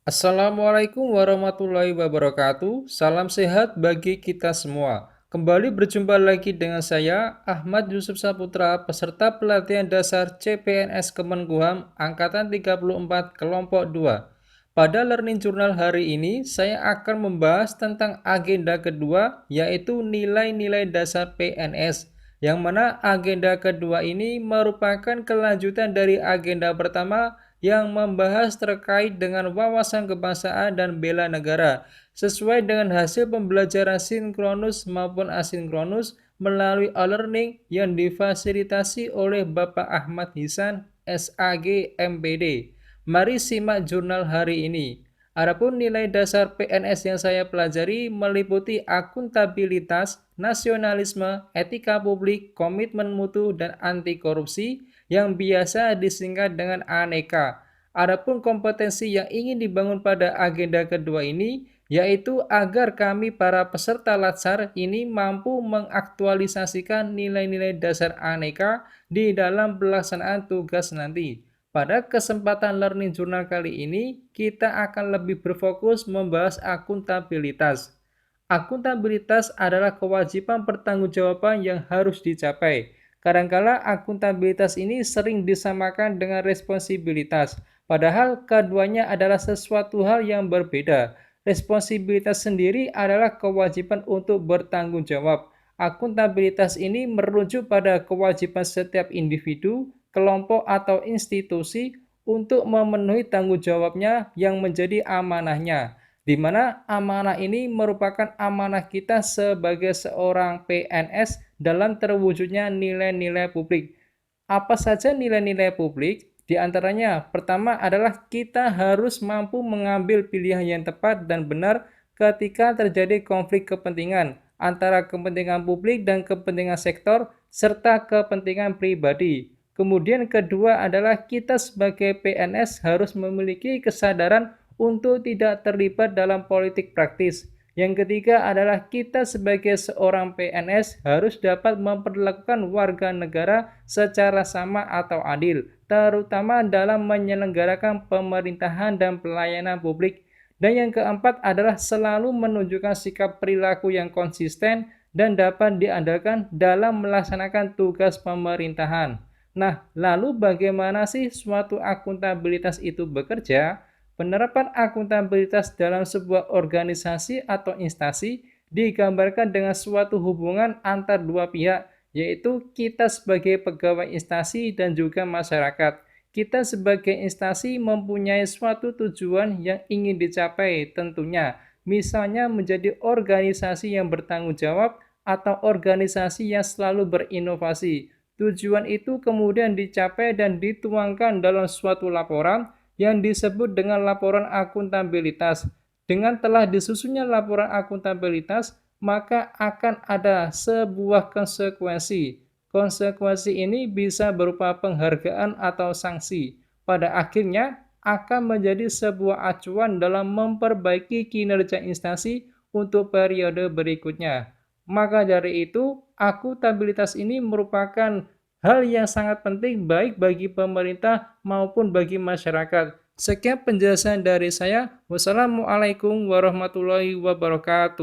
Assalamualaikum warahmatullahi wabarakatuh. Salam sehat bagi kita semua. Kembali berjumpa lagi dengan saya, Ahmad Yusuf Saputra, peserta pelatihan dasar CPNS Kemenkumham Angkatan 34 Kelompok 2. Pada Learning Journal hari ini, saya akan membahas tentang agenda kedua, yaitu nilai-nilai dasar PNS. Yang mana agenda kedua ini merupakan kelanjutan dari agenda pertama yang membahas terkait dengan wawasan kebangsaan dan bela negara, sesuai dengan hasil pembelajaran sinkronus maupun asinkronus melalui e-learning yang difasilitasi oleh Bapak Ahmad Hisan, SAG, MPD. Mari simak jurnal hari ini. Adapun nilai dasar PNS yang saya pelajari meliputi akuntabilitas, nasionalisme, etika publik, komitmen mutu, dan anti korupsi yang biasa disingkat dengan aneka. Adapun kompetensi yang ingin dibangun pada agenda kedua ini, yaitu agar kami para peserta Latsar ini mampu mengaktualisasikan nilai-nilai dasar aneka di dalam pelaksanaan tugas nanti. Pada kesempatan Learning Journal kali ini, kita akan lebih berfokus membahas akuntabilitas. Akuntabilitas adalah kewajiban pertanggungjawaban yang harus dicapai. Kadangkala akuntabilitas ini sering disamakan dengan responsibilitas, padahal keduanya adalah sesuatu hal yang berbeda. Responsibilitas sendiri adalah kewajiban untuk bertanggung jawab. Akuntabilitas ini merujuk pada kewajiban setiap individu, kelompok, atau institusi untuk memenuhi tanggung jawabnya yang menjadi amanahnya, di mana amanah ini merupakan amanah kita sebagai seorang PNS dalam terwujudnya nilai-nilai publik. Apa saja nilai-nilai publik? Di antaranya, pertama adalah kita harus mampu mengambil pilihan yang tepat dan benar ketika terjadi konflik kepentingan antara kepentingan publik dan kepentingan sektor serta kepentingan pribadi. Kemudian kedua adalah kita sebagai PNS harus memiliki kesadaran untuk tidak terlibat dalam politik praktis. Yang ketiga adalah kita sebagai seorang PNS harus dapat memperlakukan warga negara secara sama atau adil, terutama dalam menyelenggarakan pemerintahan dan pelayanan publik. Dan yang keempat adalah selalu menunjukkan sikap perilaku yang konsisten dan dapat diandalkan dalam melaksanakan tugas pemerintahan. Nah, lalu bagaimana sih suatu akuntabilitas itu bekerja? Penerapan akuntabilitas dalam sebuah organisasi atau instansi digambarkan dengan suatu hubungan antar dua pihak, yaitu kita sebagai pegawai instansi dan juga masyarakat. Kita sebagai instansi mempunyai suatu tujuan yang ingin dicapai tentunya, misalnya menjadi organisasi yang bertanggung jawab atau organisasi yang selalu berinovasi. Tujuan itu kemudian dicapai dan dituangkan dalam suatu laporan yang disebut dengan laporan akuntabilitas. Dengan telah disusunnya laporan akuntabilitas, maka akan ada sebuah konsekuensi. Konsekuensi ini bisa berupa penghargaan atau sanksi. Pada akhirnya akan menjadi sebuah acuan dalam memperbaiki kinerja instansi untuk periode berikutnya. Maka dari itu, akuntabilitas ini merupakan hal yang sangat penting baik bagi pemerintah maupun bagi masyarakat. Sekian penjelasan dari saya. Wassalamualaikum warahmatullahi wabarakatuh.